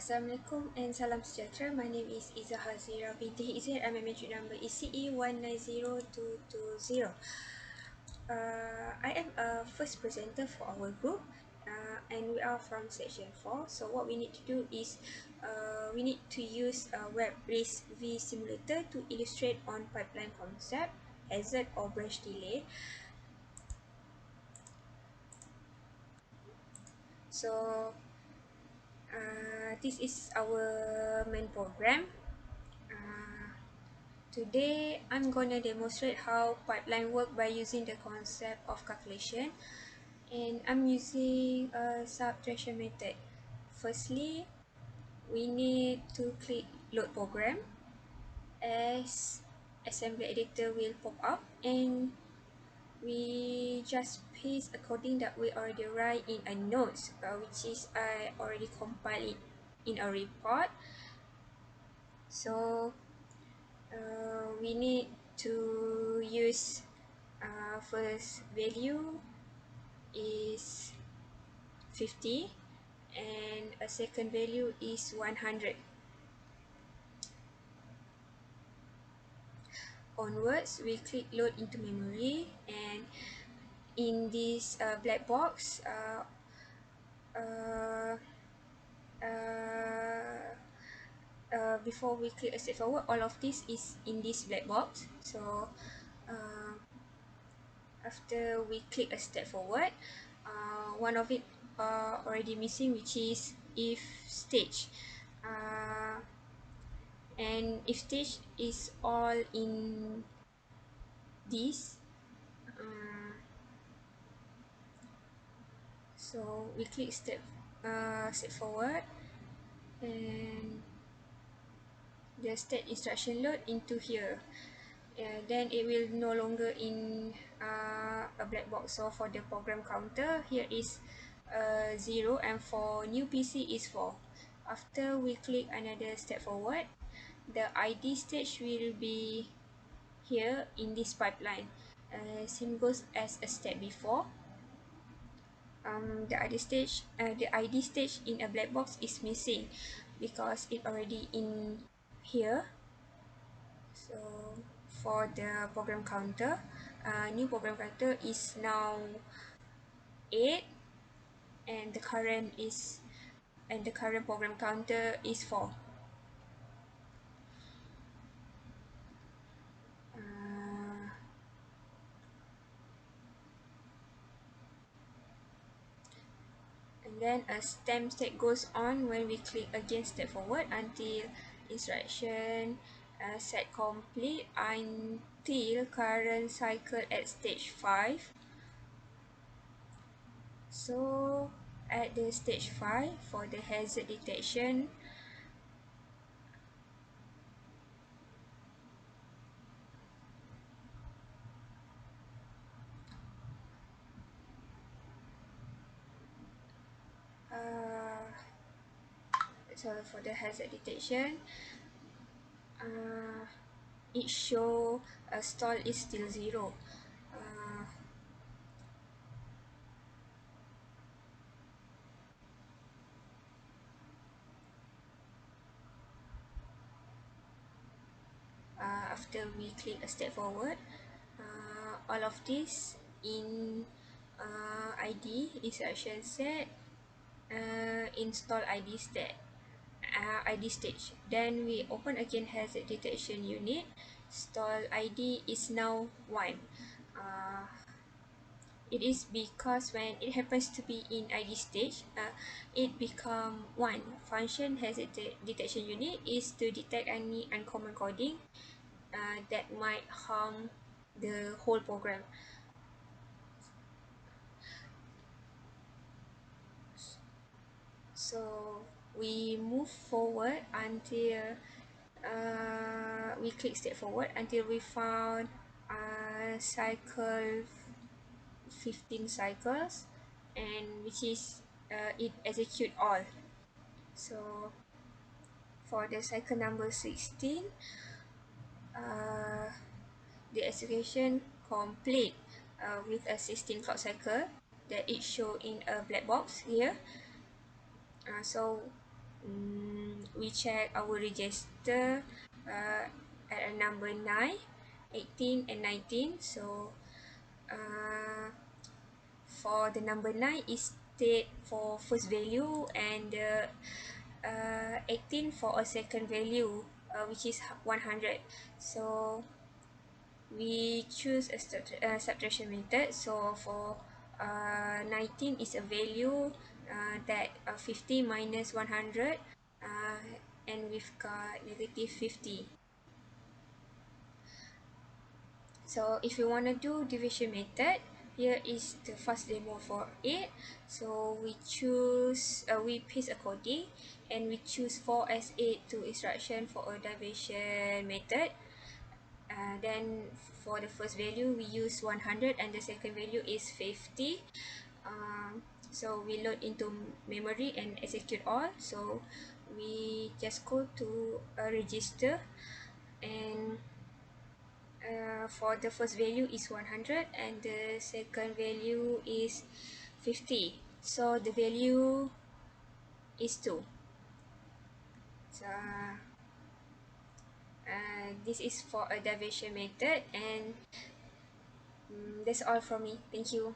Assalamualaikum and salam sejahtera. My name is Izzah Hazira binti Izzah. My matric number is CE190220. I am a first presenter for our group, and we are from section 4. So what we need to do is we need to use a WEBrisc-v simulator to illustrate on pipeline concept, hazard or branch delay. So this is our main program. Today, I'm gonna demonstrate how pipeline work by using the concept of calculation, and I'm using a subtraction method. Firstly, we need to click load program as assembly editor will pop up, and we just paste according that we already write in a notes, which is I already compiled it in a report. So we need to use first value is 50 and a second value is 100. Onwards, we click load into memory, and in this black box, before we click a step forward, all of this is in this black box. So after we click a step forward, one of it already missing, which is if stage, and if stage is all in this. So we click step forward, and the state instruction load into here. Then it will no longer in a black box. So for the program counter, here is 0, and for new PC is 4. After we click another step forward, the ID stage will be here in this pipeline. Same goes as a step before. The ID stage in a black box is missing because it already in here. So for the program counter, new program counter is now 8, and the current program counter is 4. And then a stamp state goes on when we click again step forward until instruction set complete until current cycle at stage 5. So at the stage 5, for the hazard detection, so for the hazard detection, it show stall is still 0. After we click a step forward, all of this in ID instruction set, install ID stage. Then we open again hazard detection unit. Stall ID is now 1. It is because when it happens to be in ID stage, it become 1. Function hazard detection unit is to detect any uncommon coding that might harm the whole program. So we move forward until we click step forward until we found cycle 15 cycles, and which is it execute all. So for the cycle number 16, the execution complete with a 16 clock cycle that it show in a black box here. So We check our register at a number 9, 18 and 19. So for the number 9 is state for first value, and the 18 for a second value, which is 100. So we choose a subtraction method. So for 19 is a value that 50 minus 100, uh, and we've got negative 50. So if you want to do division method, here is the fast demo for it. So we paste a coding, and we choose 4 as 8 to instruction for a division method. Then for the first value we use 100, and the second value is 50. So we load into memory and execute all. So we just go to a register, and for the first value is 100, and the second value is 50. So the value is 2. So this is for a division method, and that's all from me. Thank you.